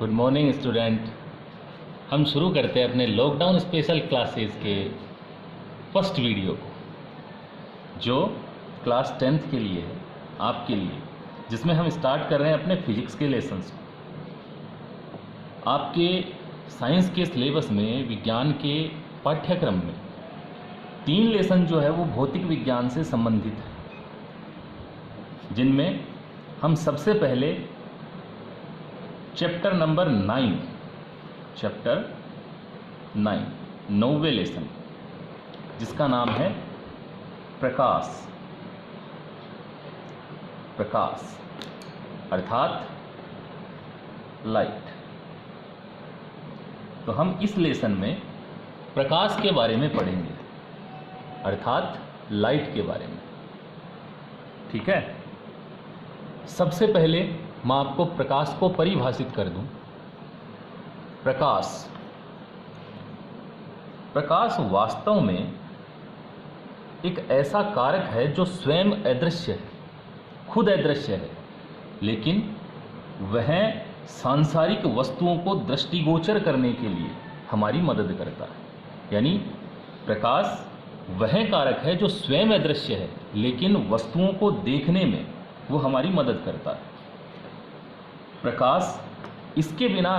Good morning student. हम शुरू करते हैं अपने लॉकडाउन स्पेशल क्लासेस के फर्स्ट वीडियो को, जो क्लास 10th के लिए है, आपके लिए, जिसमें हम स्टार्ट कर रहे हैं अपने फिजिक्स के लेसन्स को। आपके साइंस के सिलेबस में, विज्ञान के पाठ्यक्रम में 3 लेसन जो है वो भौतिक विज्ञान से संबंधित है, जिनमें हम सबसे पहले चैप्टर नंबर 9 9वें लेसन, जिसका नाम है प्रकाश अर्थात लाइट। तो हम इस लेसन में प्रकाश के बारे में पढ़ेंगे, अर्थात लाइट के बारे में। ठीक है, सबसे पहले मैं आपको प्रकाश को परिभाषित कर दूं। प्रकाश वास्तव में एक ऐसा कारक है जो स्वयं अदृश्य है, खुद अदृश्य है, लेकिन वह सांसारिक वस्तुओं को दृष्टिगोचर करने के लिए हमारी मदद करता है। यानी प्रकाश वह कारक है जो स्वयं अदृश्य है, लेकिन वस्तुओं को देखने में वो हमारी मदद करता है। प्रकाश, इसके बिना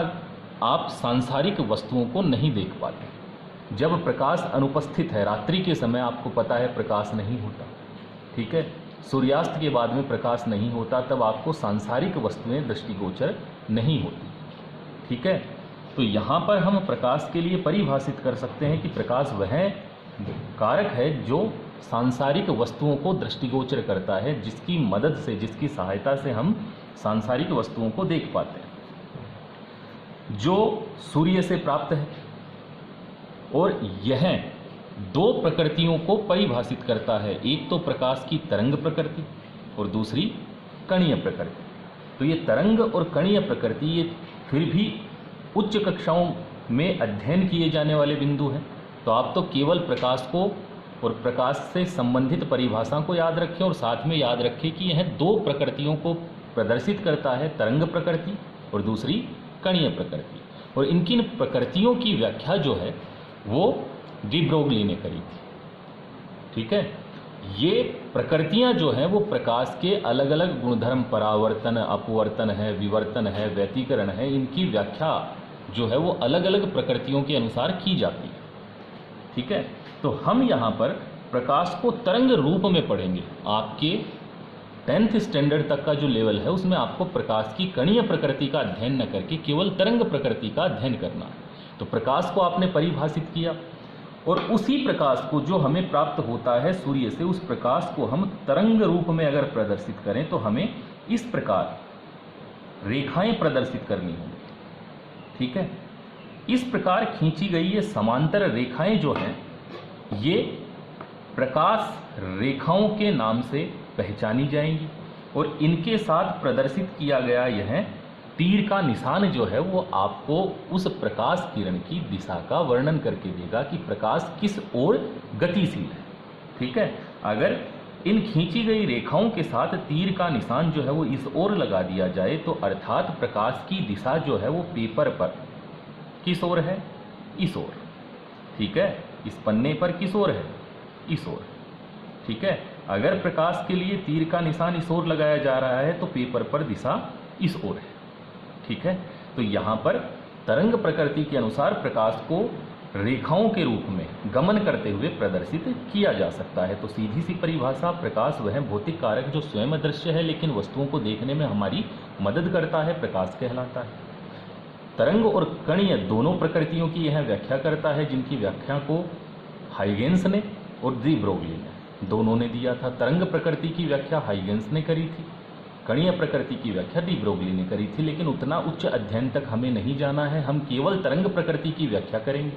आप सांसारिक वस्तुओं को नहीं देख पाते। जब प्रकाश अनुपस्थित है, रात्रि के समय आपको पता है प्रकाश नहीं होता, ठीक है, सूर्यास्त के बाद में प्रकाश नहीं होता, तब आपको सांसारिक वस्तुएं दृष्टिगोचर नहीं होती। ठीक है, तो यहाँ पर हम प्रकाश के लिए परिभाषित कर सकते हैं कि प्रकाश वह कारक है जो सांसारिक वस्तुओं को दृष्टिगोचर करता है, जिसकी मदद से, जिसकी सहायता से हम सांसारिक वस्तुओं को देख पाते हैं, जो सूर्य से प्राप्त है। और यह 2 प्रकृतियों को परिभाषित करता है, एक तो प्रकाश की तरंग प्रकृति और दूसरी कणीय प्रकृति। तो ये तरंग और कणीय प्रकृति ये फिर भी उच्च कक्षाओं में अध्ययन किए जाने वाले बिंदु हैं। तो आप तो केवल प्रकाश को और प्रकाश से संबंधित परिभाषा को याद रखें, और साथ में याद रखें कि यह 2 प्रकृतियों को प्रदर्शित करता है, तरंग प्रकृति और दूसरी कणीय प्रकृति। और इनकी प्रकृतियों की व्याख्या जो है वो डी ब्रोगली ने करी थी। ठीक है, ये प्रकृतियां जो हैं वो प्रकाश के अलग अलग गुणधर्म, परावर्तन, अपवर्तन है, विवर्तन है, व्यतिकरण है, इनकी व्याख्या जो है वो अलग अलग प्रकृतियों के अनुसार की जाती है। ठीक है, तो हम यहाँ पर प्रकाश को तरंग रूप में पढ़ेंगे। आपके 10th स्टैंडर्ड तक का जो लेवल है उसमें आपको प्रकाश की कणीय प्रकृति का अध्ययन न करके केवल तरंग प्रकृति का अध्ययन करना है। तो प्रकाश को आपने परिभाषित किया, और उसी प्रकाश को जो हमें प्राप्त होता है सूर्य से, उस प्रकाश को हम तरंग रूप में अगर प्रदर्शित करें तो हमें इस प्रकार रेखाएं प्रदर्शित करनी होंगी। ठीक है, इस प्रकार खींची गई ये समांतर रेखाएं जो हैं, ये प्रकाश रेखाओं के नाम से पहचानी जाएंगी, और इनके साथ प्रदर्शित किया गया यह तीर का निशान जो है वो आपको उस प्रकाश किरण की दिशा का वर्णन करके देगा कि प्रकाश किस ओर गतिशील है। ठीक है, अगर इन खींची गई रेखाओं के साथ तीर का निशान जो है वो इस ओर लगा दिया जाए, तो अर्थात प्रकाश की दिशा जो है वो पेपर पर किस ओर है? इस ओर। ठीक है, इस पन्ने पर किस ओर है? इस ओर। ठीक है, अगर प्रकाश के लिए तीर का निशान इस ओर लगाया जा रहा है तो पेपर पर दिशा इस ओर है। ठीक है, तो यहाँ पर तरंग प्रकृति के अनुसार प्रकाश को रेखाओं के रूप में गमन करते हुए प्रदर्शित किया जा सकता है। तो सीधी सी परिभाषा, प्रकाश वह भौतिक कारक जो स्वयं अदृश्य है लेकिन वस्तुओं को देखने में हमारी मदद करता है, प्रकाश कहलाता है। तरंग और कणीय दोनों प्रकृतियों की यह व्याख्या करता है, जिनकी व्याख्या को हाइगेंस ने और डी ब्रोगली ने दोनों ने दिया था। तरंग प्रकृति की व्याख्या हाइगेंस ने करी थी, कणीय प्रकृति की व्याख्या डी ब्रोगली ने करी थी। लेकिन उतना उच्च अध्ययन तक हमें नहीं जाना है, हम केवल तरंग प्रकृति की व्याख्या करेंगे।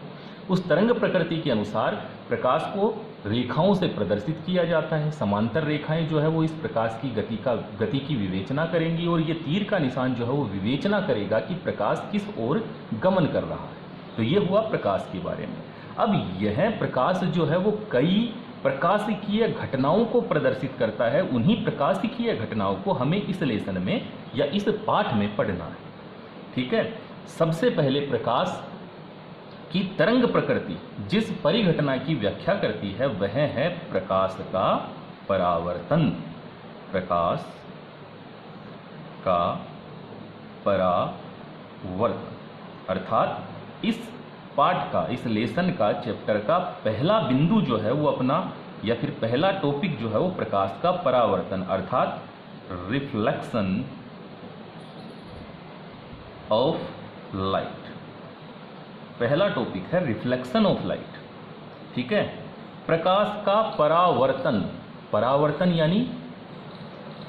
उस तरंग प्रकृति के अनुसार प्रकाश को रेखाओं से प्रदर्शित किया जाता है। समांतर रेखाएं जो है वो इस प्रकाश की गति की विवेचना करेंगी, और ये तीर का निशान जो है वो विवेचना करेगा कि प्रकाश किस ओर गमन कर रहा है। तो ये हुआ प्रकाश के बारे में। अब यह प्रकाश जो है वो कई प्रकाशिकीय घटनाओं को प्रदर्शित करता है। उन्हीं प्रकाशिकीय घटनाओं को हमें इस लेसन में या इस पाठ में पढ़ना है। ठीक है, सबसे पहले प्रकाश की तरंग प्रकृति जिस परिघटना की व्याख्या करती है वह है प्रकाश का परावर्तन। प्रकाश का परावर्तन अर्थात इस पाठ का, इस लेसन का, चैप्टर का पहला बिंदु जो है वो अपना, या फिर पहला टॉपिक जो है वो प्रकाश का परावर्तन अर्थात रिफ्लेक्शन ऑफ लाइट। पहला टॉपिक है रिफ्लेक्शन ऑफ लाइट। ठीक है, प्रकाश का परावर्तन, परावर्तन यानी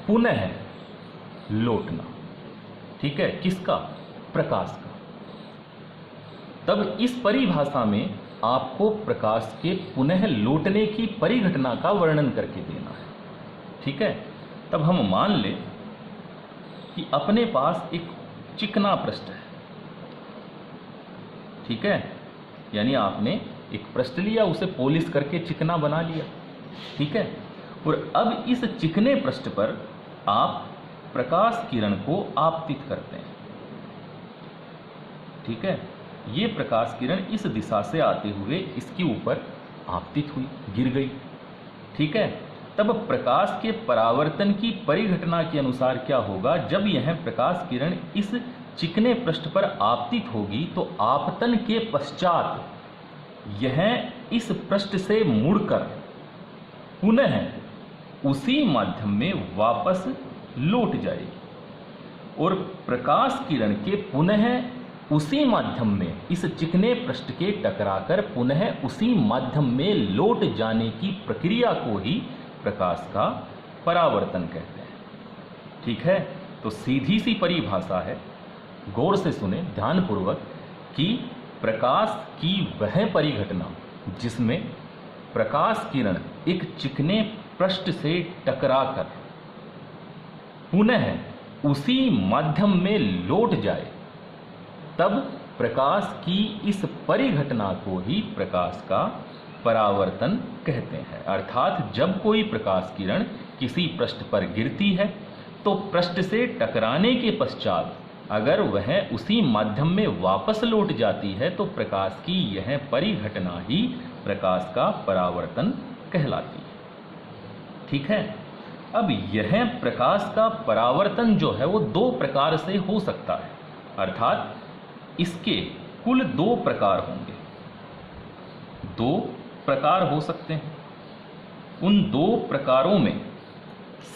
पुनः लौटना। ठीक है, किसका? प्रकाश का। तब इस परिभाषा में आपको प्रकाश के पुनः लौटने की परिघटना का वर्णन करके देना है। ठीक है, तब हम मान लें कि अपने पास एक चिकना पृष्ठ है। ठीक है, यानी आपने एक पृष्ठ लिया, उसे पॉलिश करके चिकना बना लिया। ठीक है, और अब इस चिकने पृष्ठ पर आप प्रकाश किरण को आपतित करते हैं। ठीक है, ये प्रकाश किरण इस दिशा से आते हुए इसके ऊपर आपतित हुई, गिर गई। ठीक है, तब प्रकाश के परावर्तन की परिघटना के अनुसार क्या होगा? जब यह प्रकाश किरण इस चिकने पृष्ठ पर आपतित होगी तो आपतन के पश्चात यह इस पृष्ठ से मुड़कर पुनः उसी माध्यम में वापस लौट जाएगी और प्रकाश किरण के पुनः उसी माध्यम में इस चिकने पृष्ठ के टकराकर पुनः उसी माध्यम में लौट जाने की प्रक्रिया को ही प्रकाश का परावर्तन कहते हैं। ठीक है, तो सीधी सी परिभाषा है, गौर से सुने ध्यानपूर्वक, कि प्रकाश की वह परिघटना जिसमें प्रकाश किरण एक चिकने पृष्ठ से टकराकर पुनः उसी माध्यम में लौट जाए, तब प्रकाश की इस परिघटना को ही प्रकाश का परावर्तन कहते हैं। अर्थात जब कोई प्रकाश किरण किसी पृष्ठ पर गिरती है तो पृष्ठ से टकराने के पश्चात अगर वह उसी माध्यम में वापस लौट जाती है तो प्रकाश की यह परिघटना ही प्रकाश का परावर्तन कहलाती है। ठीक है, अब यह प्रकाश का परावर्तन जो है वो दो प्रकार से हो सकता है, अर्थात इसके कुल दो प्रकार होंगे, दो प्रकार हो सकते हैं। उन दो प्रकारों में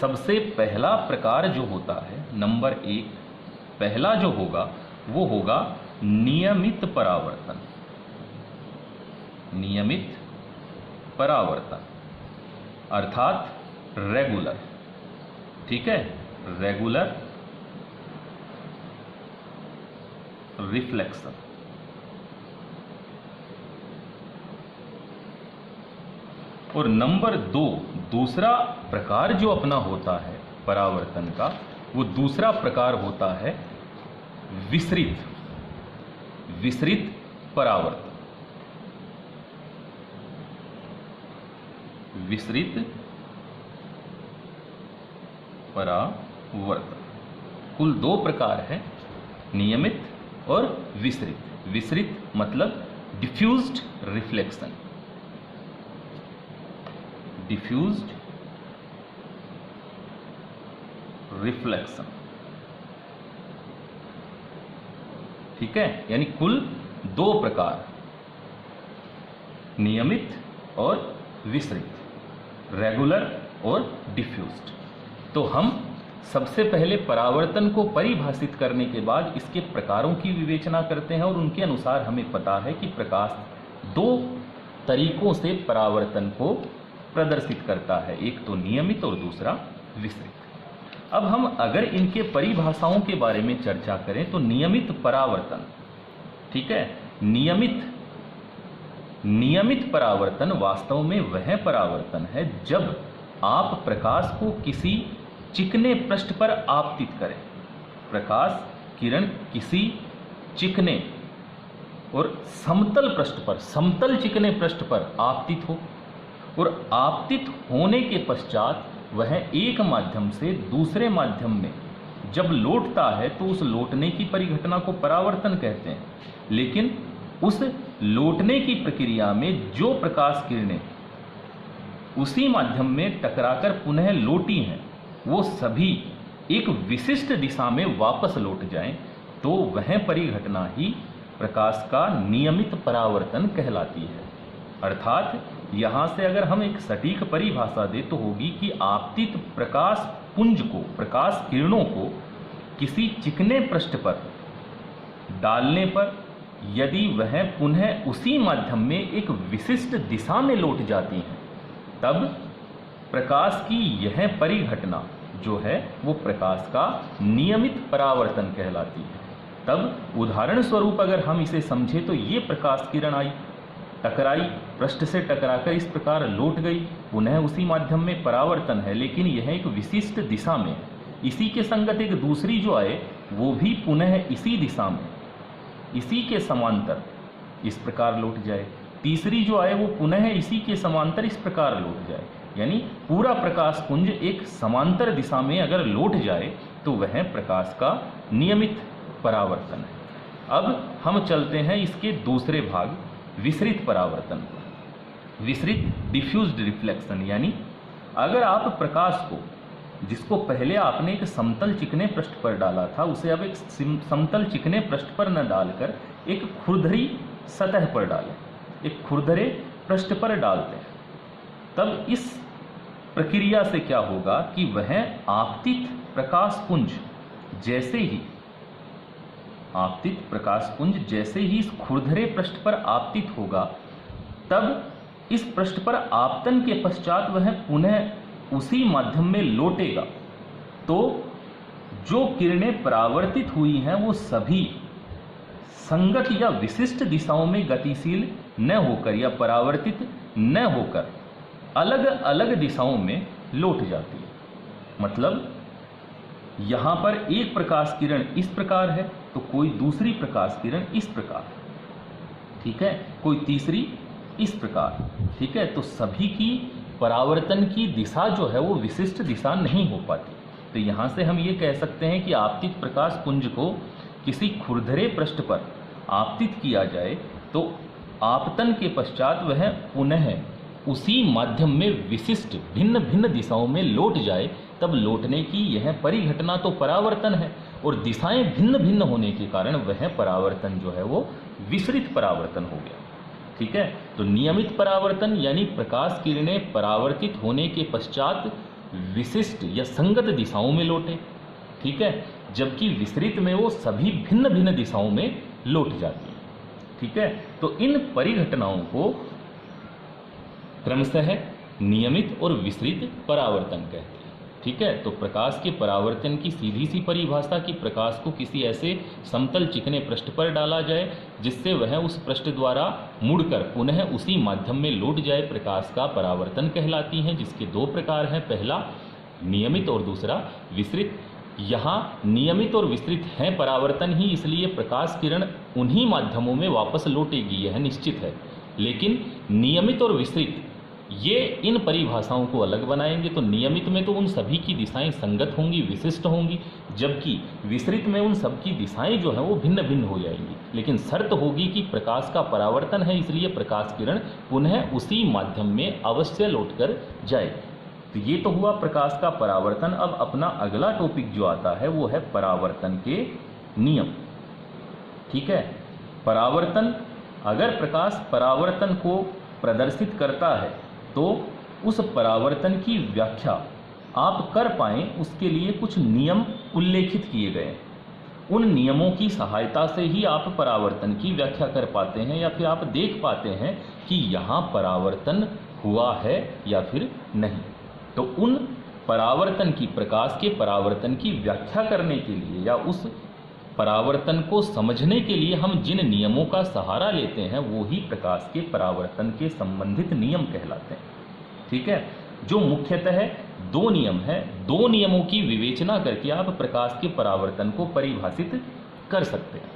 सबसे पहला प्रकार जो होता है, नंबर एक, पहला जो होगा वो होगा नियमित परावर्तन। नियमित परावर्तन अर्थात रेगुलर। ठीक है, रेगुलर रिफ्लेक्शन। और नंबर दो, दूसरा प्रकार जो अपना होता है परावर्तन का, वो दूसरा प्रकार होता है विसरित, विसरित परावर्तन। विसरित परावर्तन कुल दो प्रकार है, नियमित और विसरित। विसरित मतलब डिफ्यूज्ड रिफ्लेक्शन, डिफ्यूज्ड रिफ्लेक्शन। ठीक है, यानी कुल दो प्रकार, नियमित और विसरित, रेगुलर और डिफ्यूज्ड। तो हम सबसे पहले परावर्तन को परिभाषित करने के बाद इसके प्रकारों की विवेचना करते हैं और उनके अनुसार हमें पता है कि प्रकाश दो तरीकों से परावर्तन को प्रदर्शित करता है, एक तो नियमित और दूसरा विसरित। अब हम अगर इनके परिभाषाओं के बारे में चर्चा करें तो नियमित परावर्तन, ठीक है, नियमित परावर्तन वास्तव में वह परावर्तन है जब आप प्रकाश को किसी चिकने पृष्ठ पर आपतित करें। प्रकाश किरण किसी चिकने और समतल पृष्ठ पर, समतल चिकने पृष्ठ पर आपतित हो और आपतित होने के पश्चात वह एक माध्यम से दूसरे माध्यम में जब लौटता है तो उस लौटने की परिघटना को परावर्तन कहते हैं, लेकिन उस लौटने की प्रक्रिया में जो प्रकाश किरणें उसी माध्यम में टकराकर पुनः लौटी हैं वो सभी एक विशिष्ट दिशा में वापस लौट जाएं तो वह परिघटना ही प्रकाश का नियमित परावर्तन कहलाती है। अर्थात यहाँ से अगर हम एक सटीक परिभाषा दें तो होगी कि आपतित प्रकाश पुंज को, प्रकाश किरणों को किसी चिकने पृष्ठ पर डालने पर यदि वह पुनः उसी माध्यम में एक विशिष्ट दिशा में लौट जाती हैं तब प्रकाश की यह परिघटना जो है वो प्रकाश का नियमित परावर्तन कहलाती है। तब उदाहरण स्वरूप अगर हम इसे समझें तो ये प्रकाश किरण आई, टकराई, पृष्ठ से टकराकर इस प्रकार लौट गई, पुनः उसी माध्यम में परावर्तन है, लेकिन यह एक विशिष्ट दिशा में। इसी के संगत एक दूसरी जो आए वो भी पुनः इसी दिशा में, इसी के समांतर इस प्रकार लौट जाए। तीसरी जो आए वो पुनः इसी के समांतर इस प्रकार लौट जाए। यानी पूरा प्रकाश पुंज एक समांतर दिशा में अगर लौट जाए तो वह प्रकाश का नियमित परावर्तन है। अब हम चलते हैं इसके दूसरे भाग, विसरित परावर्तन पर। विसरित, डिफ्यूज्ड रिफ्लेक्शन, यानी अगर आप प्रकाश को, जिसको पहले आपने एक समतल चिकने पृष्ठ पर डाला था, उसे अब एक समतल चिकने पृष्ठ पर न डालकर एक खुरदरी सतह पर डालें, एक खुरदरे पृष्ठ पर डालते हैं, तब इस प्रक्रिया से क्या होगा कि वह आपतित प्रकाश पुंज जैसे ही, आपतित प्रकाश पुंज जैसे ही इस खुरदरे पृष्ठ पर आपतित होगा तब इस पृष्ठ पर आपतन के पश्चात वह पुनः उसी माध्यम में लौटेगा। तो जो किरणें परावर्तित हुई हैं वो सभी संगत या विशिष्ट दिशाओं में गतिशील न होकर या परावर्तित न होकर अलग अलग दिशाओं में लौट जाती है। मतलब यहाँ पर एक प्रकाश किरण इस प्रकार है तो कोई दूसरी प्रकाश किरण इस प्रकार, ठीक है, कोई तीसरी इस प्रकार, ठीक है। तो सभी की परावर्तन की दिशा जो है वो विशिष्ट दिशा नहीं हो पाती। तो यहाँ से हम ये कह सकते हैं कि आपतित प्रकाश पुंज को किसी खुरदरे पृष्ठ पर आपतित किया जाए तो आपतन के पश्चात वह पुनः उसी माध्यम में विशिष्ट भिन्न भिन्न दिशाओं में लौट जाए, तब लौटने की यह परिघटना तो परावर्तन है और दिशाएं भिन्न भिन्न होने के कारण वह परावर्तन जो है वो विसरित परावर्तन हो गया, ठीक है। तो नियमित परावर्तन यानी प्रकाश किरणें परावर्तित होने के पश्चात विशिष्ट या संगत दिशाओं में लौटे, ठीक है, जबकि विसरित में वो सभी भिन्न भिन्न दिशाओं में लौट जाती है, ठीक है। तो इन परिघटनाओं को क्रमशः नियमित और विसरित परावर्तन कहते हैं, ठीक है। तो प्रकाश के परावर्तन की सीधी सी परिभाषा कि प्रकाश को किसी ऐसे समतल चिकने पृष्ठ पर डाला जाए जिससे वह उस पृष्ठ द्वारा मुड़कर पुनः उसी माध्यम में लौट जाए, प्रकाश का परावर्तन कहलाती हैं, जिसके दो प्रकार हैं, पहला नियमित और दूसरा विसरित। यहाँ नियमित और विसरित हैं परावर्तन ही, इसलिए प्रकाश किरण उन्हीं माध्यमों में वापस लौटेगी, यह निश्चित है। लेकिन नियमित और विसरित ये इन परिभाषाओं को अलग बनाएंगे। तो नियमित में तो उन सभी की दिशाएं संगत होंगी, विशिष्ट होंगी, जबकि विसरित में उन सब की दिशाएं जो हैं वो भिन्न भिन्न हो जाएंगी। लेकिन शर्त होगी कि प्रकाश का परावर्तन है, इसलिए प्रकाश किरण पुनः उसी माध्यम में अवश्य लौटकर जाएगी। तो ये तो हुआ प्रकाश का परावर्तन। अब अपना अगला टॉपिक जो आता है वो है परावर्तन के नियम, ठीक है। परावर्तन, अगर प्रकाश परावर्तन को प्रदर्शित करता है तो उस परावर्तन की व्याख्या आप कर पाएं उसके लिए कुछ नियम उल्लेखित किए गए हैं। उन नियमों की सहायता से ही आप परावर्तन की व्याख्या कर पाते हैं या फिर आप देख पाते हैं कि यहाँ परावर्तन हुआ है या फिर नहीं। तो उन परावर्तन की, प्रकाश के परावर्तन की व्याख्या करने के लिए या उस परावर्तन को समझने के लिए हम जिन नियमों का सहारा लेते हैं वो ही प्रकाश के परावर्तन के संबंधित नियम कहलाते हैं, ठीक है। जो मुख्यतः दो नियम हैं, दो नियमों की विवेचना करके आप प्रकाश के परावर्तन को परिभाषित कर सकते हैं,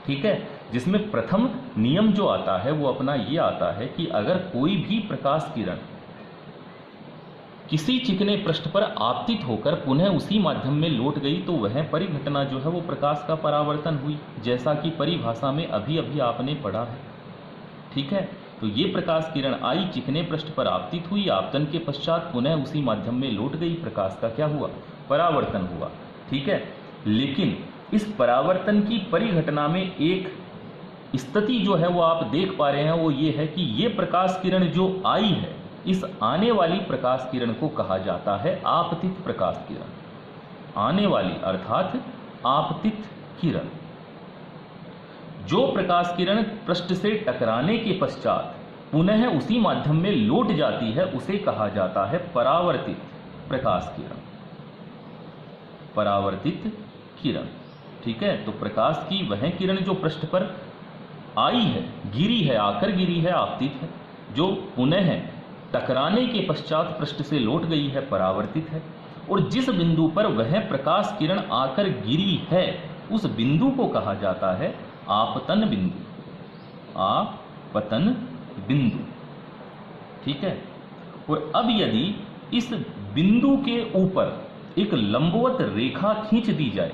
ठीक है। जिसमें प्रथम नियम जो आता है वो अपना ये आता है कि अगर कोई भी प्रकाश किरण किसी चिकने पृष्ठ पर आपतित होकर पुनः उसी माध्यम में लौट गई तो वह परिघटना जो है वो प्रकाश का परावर्तन हुई, जैसा कि परिभाषा में अभी अभी आपने पढ़ा है। ठीक है, तो ये प्रकाश किरण आई, चिकने पृष्ठ पर आपतित हुई, आपतन के पश्चात पुनः उसी माध्यम में लौट गई, प्रकाश का क्या हुआ, परावर्तन हुआ। ठीक है, लेकिन इस परावर्तन की परिघटना में एक स्थिति जो है वो आप देख पा रहे हैं, वो ये है कि ये प्रकाश किरण जो आई है, इस आने वाली प्रकाश किरण को कहा जाता है आपतित प्रकाश किरण। आने वाली अर्थात आपतित किरण। जो प्रकाश किरण पृष्ठ से टकराने के पश्चात पुनः उसी माध्यम में लौट जाती है उसे कहा जाता है परावर्तित प्रकाश किरण। परावर्तित किरण। ठीक है, तो प्रकाश की वह किरण जो पृष्ठ पर आई है, गिरी है, आकर गिरी है, आपतित है, जो पुनः टकराने के पश्चात पृष्ठ से लौट गई है, परावर्तित है। और जिस बिंदु पर वह प्रकाश किरण आकर गिरी है उस बिंदु को कहा जाता है आपतन बिंदु। आपतन बिंदु। ठीक है, और अब यदि इस बिंदु के ऊपर एक लंबवत रेखा खींच दी जाए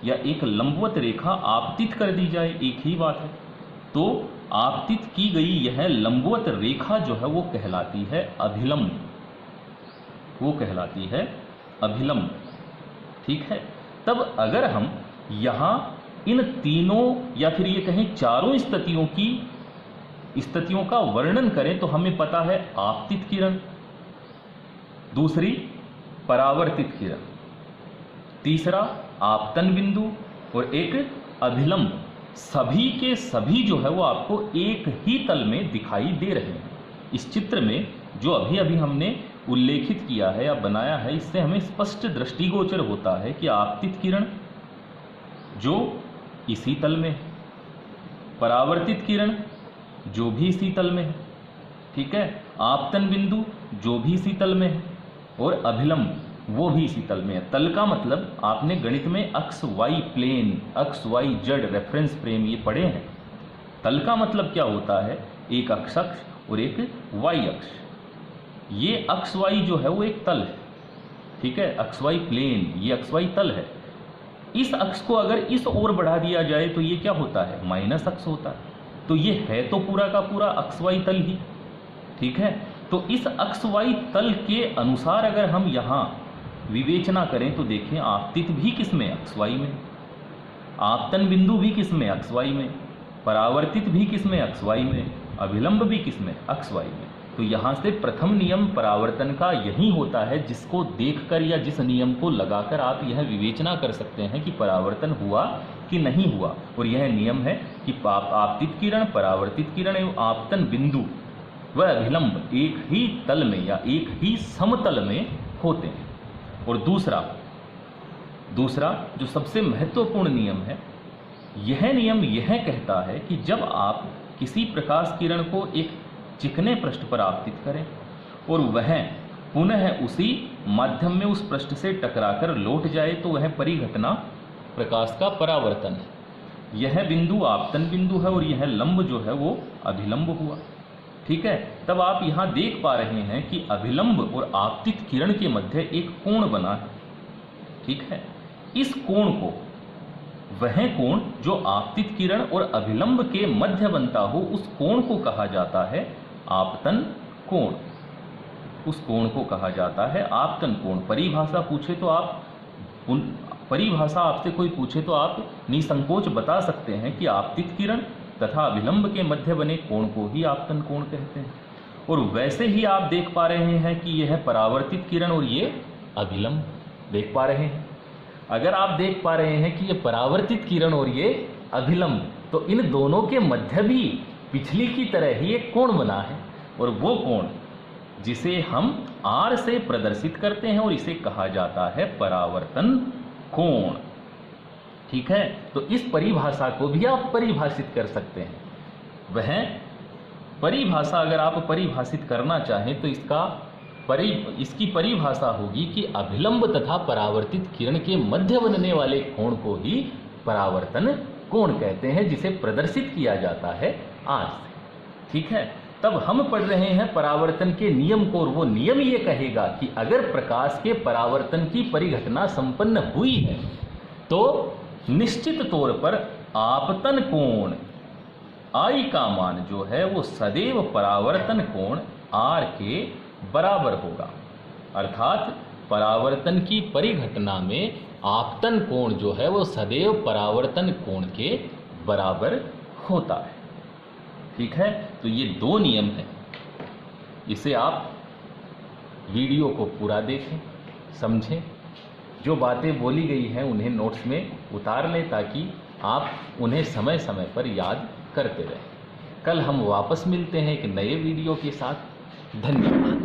या एक लंबवत रेखा आपतित कर दी जाए, एक ही बात है, तो आपतित की गई यह लंबवत रेखा जो है वो कहलाती है अभिलंब। वो कहलाती है अभिलंब। ठीक है, तब अगर हम यहां इन तीनों या फिर ये कहें चारों स्थितियों का वर्णन करें तो हमें पता है आपतित किरण, दूसरी परावर्तित किरण, तीसरा आपतन बिंदु और एक अभिलंब। सभी के सभी जो है वो आपको एक ही तल में दिखाई दे रहे हैं। इस चित्र में जो अभी अभी हमने उल्लेखित किया है या बनाया है, इससे हमें स्पष्ट दृष्टिगोचर होता है कि आपतित किरण जो इसी तल में है, परावर्तित किरण जो भी इसी तल में है, ठीक है, आपतन बिंदु जो भी इसी तल में है, और अभिलंब वो भी इसी तल में है। तल का मतलब आपने गणित में अक्स वाई प्लेन, अक्स वाई जेड रेफरेंस फ्रेम ये पढ़े हैं। तल का मतलब क्या होता है, एक अक्ष और एक वाई अक्ष। ये अक्स वाई जो है वो एक तल है, ठीक है, अक्स वाई प्लेन, ये अक्स वाई तल है। इस अक्ष को अगर इस ओर बढ़ा दिया जाए तो ये क्या होता है, माइनस अक्ष होता है। तो ये है तो पूरा का पूरा अक्स वाई तल ही, ठीक है। तो इस अक्स वाई तल के अनुसार अगर हम यहाँ विवेचना करें तो देखें आपतित भी किसमें, अक्स वाई में, आपतन बिंदु भी किसमें, अक्स वाई में, परावर्तित भी किसमें, अक्स वाई में, अभिलंब भी किसमें, अक्स वाई में। तो यहाँ से प्रथम नियम परावर्तन का यही होता है, जिसको देखकर या जिस नियम को लगाकर आप यह विवेचना कर सकते हैं कि परावर्तन हुआ कि नहीं हुआ। और यह नियम है कि आपतित किरण, परावर्तित किरण एवं आपतन बिंदु व अभिलंब एक ही तल में या एक ही समतल में होते हैं। और दूसरा जो सबसे महत्वपूर्ण नियम है, यह नियम यह कहता है कि जब आप किसी प्रकाश किरण को एक चिकने पृष्ठ पर आपतित करें और वह पुनः उसी माध्यम में उस पृष्ठ से टकराकर लौट जाए तो वह परिघटना प्रकाश का परावर्तन है। यह बिंदु आपतन बिंदु है और यह लंब जो है वो अभिलंब हुआ, ठीक है। तब आप यहाँ देख पा रहे हैं कि अभिलंब और आपतित किरण के मध्य एक कोण बना है, ठीक है। इस कोण को, वह कोण जो आपतित किरण और अभिलंब के मध्य बनता हो, उस कोण को कहा जाता है आपतन कोण। उस कोण को कहा जाता है आपतन कोण। परिभाषा पूछे तो आप, परिभाषा आपसे कोई पूछे तो आप निसंकोच बता सकते हैं कि आपतित किरण तथा अभिलंब के मध्य बने कोण को ही आपतन कोण कहते हैं। और वैसे ही आप देख पा रहे हैं कि यह परावर्तित किरण और ये अभिलंब देख पा रहे हैं। अगर आप देख पा रहे हैं कि ये परावर्तित किरण और ये अभिलंब, तो इन दोनों के मध्य भी पिछली की तरह ही एक कोण बना है, और वो कोण जिसे हम R से प्रदर्शित करते हैं और इसे कहा जाता है परावर्तन कोण, ठीक है। तो इस परिभाषा को भी आप परिभाषित कर सकते हैं। वह परिभाषा अगर आप परिभाषित करना चाहें तो इसकी परिभाषा होगी कि अभिलंब तथा परावर्तित किरण के मध्य बनने वाले कोण को ही परावर्तन कोण कहते हैं, जिसे प्रदर्शित किया जाता है R से, ठीक है। तब हम पढ़ रहे हैं परावर्तन के नियम को, और वो नियम ये कहेगा कि अगर प्रकाश के परावर्तन की परिघटना संपन्न हुई है तो निश्चित तौर पर आपतन कोण I का मान जो है वो सदैव परावर्तन कोण R के बराबर होगा। अर्थात परावर्तन की परिघटना में आपतन कोण जो है वो सदैव परावर्तन कोण के बराबर होता है। ठीक है, तो ये दो नियम हैं, इसे आप वीडियो को पूरा देखें, समझें, जो बातें बोली गई हैं उन्हें नोट्स में उतार लें ताकि आप उन्हें समय समय पर याद करते रहें। कल हम वापस मिलते हैं एक नए वीडियो के साथ। धन्यवाद।